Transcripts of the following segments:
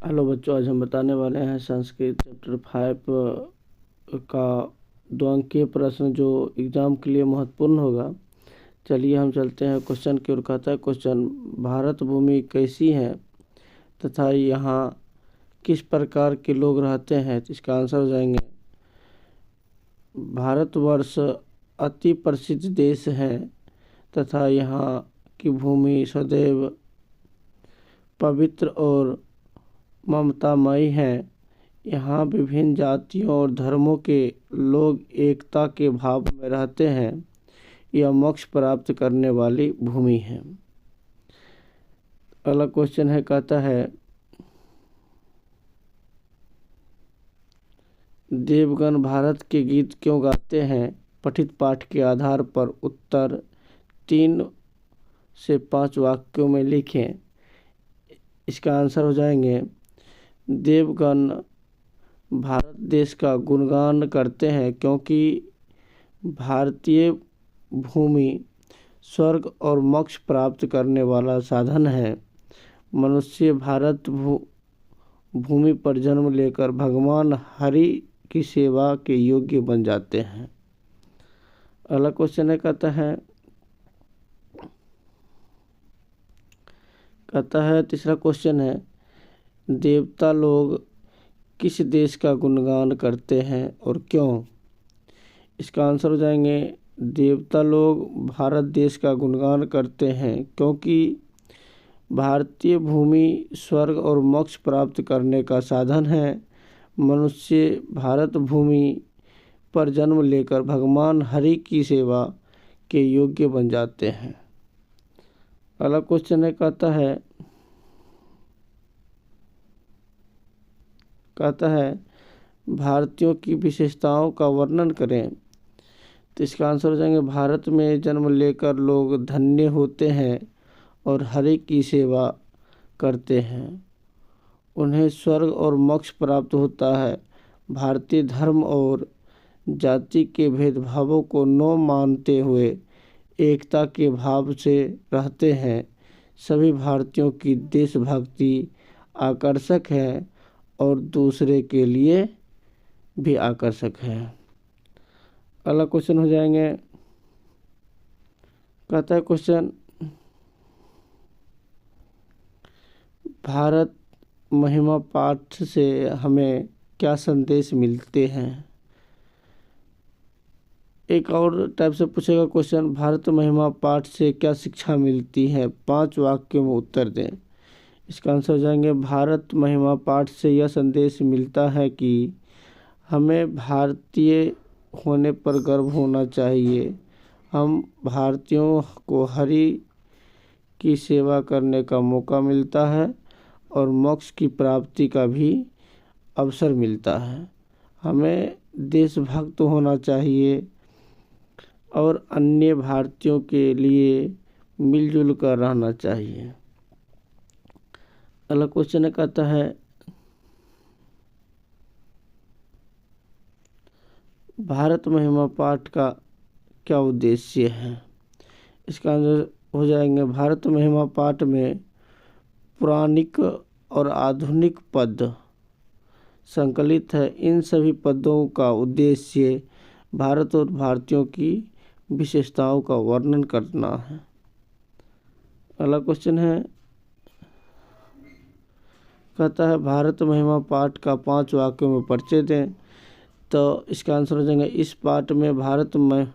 Hello बच्चों, आज हम बताने वाले हैं संस्कृत चैप्टर 5 का 2 अंकीय प्रश्न जो एग्ज़ाम के लिए महत्वपूर्ण होगा। चलिए हम चलते हैं क्वेश्चन की ओर। कहता है क्वेश्चन, भारत भूमि कैसी है तथा यहाँ किस प्रकार के लोग रहते हैं। तो इसका आंसर हो जाएंगे, भारतवर्ष अति प्रसिद्ध देश है तथा यहाँ की भूमि सदैव पवित्र और ममतामयी है। यहाँ विभिन्न जातियों और धर्मों के लोग एकता के भाव में रहते हैं। यह मोक्ष प्राप्त करने वाली भूमि है। अगला क्वेश्चन है, कहता है देवगण भारत के गीत क्यों गाते हैं। पठित पाठ के आधार पर उत्तर 3 से 5 वाक्यों में लिखें। इसका आंसर हो जाएंगे, देवगण भारत देश का गुणगान करते हैं क्योंकि भारतीय भूमि स्वर्ग और मोक्ष प्राप्त करने वाला साधन है। मनुष्य भारत भूमि पर जन्म लेकर भगवान हरि की सेवा के योग्य बन जाते हैं। अगला क्वेश्चन है, कहता है तीसरा क्वेश्चन है, देवता लोग किस देश का गुणगान करते हैं और क्यों। इसका आंसर हो जाएंगे, देवता लोग भारत देश का गुणगान करते हैं क्योंकि भारतीय भूमि स्वर्ग और मोक्ष प्राप्त करने का साधन है। मनुष्य भारत भूमि पर जन्म लेकर भगवान हरि की सेवा के योग्य बन जाते हैं। अगला क्वेश्चन है, कहता है भारतीयों की विशेषताओं का वर्णन करें। तो इसका आंसर हो जाएंगे, भारत में जन्म लेकर लोग धन्य होते हैं और हरि की सेवा करते हैं। उन्हें स्वर्ग और मोक्ष प्राप्त होता है। भारतीय धर्म और जाति के भेदभावों को न मानते हुए एकता के भाव से रहते हैं। सभी भारतीयों की देशभक्ति आकर्षक है और दूसरे के लिए भी आकर्षक है। अगला क्वेश्चन हो जाएंगे, कहता है क्वेश्चन, भारत महिमा पाठ से हमें क्या संदेश मिलते हैं। एक और टाइप से पूछेगा क्वेश्चन, भारत महिमा पाठ से क्या शिक्षा मिलती है। 5 वाक्यों में उत्तर दें। इसका आंसर हो जाएंगे, भारत महिमा पाठ से यह संदेश मिलता है कि हमें भारतीय होने पर गर्व होना चाहिए। हम भारतीयों को हरि की सेवा करने का मौका मिलता है और मोक्ष की प्राप्ति का भी अवसर मिलता है। हमें देशभक्त होना चाहिए और अन्य भारतीयों के लिए मिलजुल कर रहना चाहिए। अगला क्वेश्चन कहता है, भारत महिमा पाठ का क्या उद्देश्य है। इसका आंसर हो जाएंगे, भारत महिमा पाठ में पौराणिक और आधुनिक पद संकलित है। इन सभी पदों का उद्देश्य भारत और भारतीयों की विशेषताओं का वर्णन करना है। अगला क्वेश्चन है, कहता है भारत महिमा पाठ का 5 वाक्यों में परिचय दें। तो इसका आंसर हो जाएंगे, इस पाठ में भारत में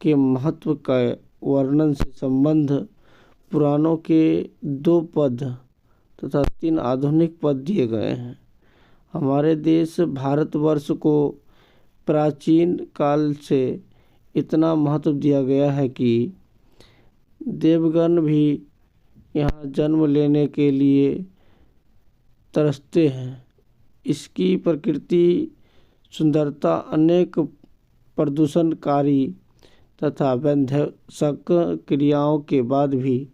के महत्व का वर्णन से संबंध पुराणों के 2 पद तथा 3 आधुनिक पद दिए गए हैं। हमारे देश भारतवर्ष को प्राचीन काल से इतना महत्व दिया गया है कि देवगण भी यहाँ जन्म लेने के लिए तरसते हैं। इसकी प्रकृति सुंदरता अनेक प्रदूषणकारी तथा विध्वंसक क्रियाओं के बाद भी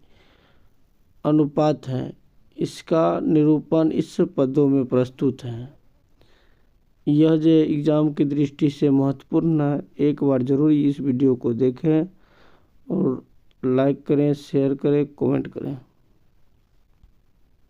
अनुपात है। इसका निरूपण इस पदों में प्रस्तुत है। यह जो एग्ज़ाम की दृष्टि से महत्वपूर्ण है। एक बार ज़रूर इस वीडियो को देखें और लाइक करें, शेयर करें, कमेंट करें।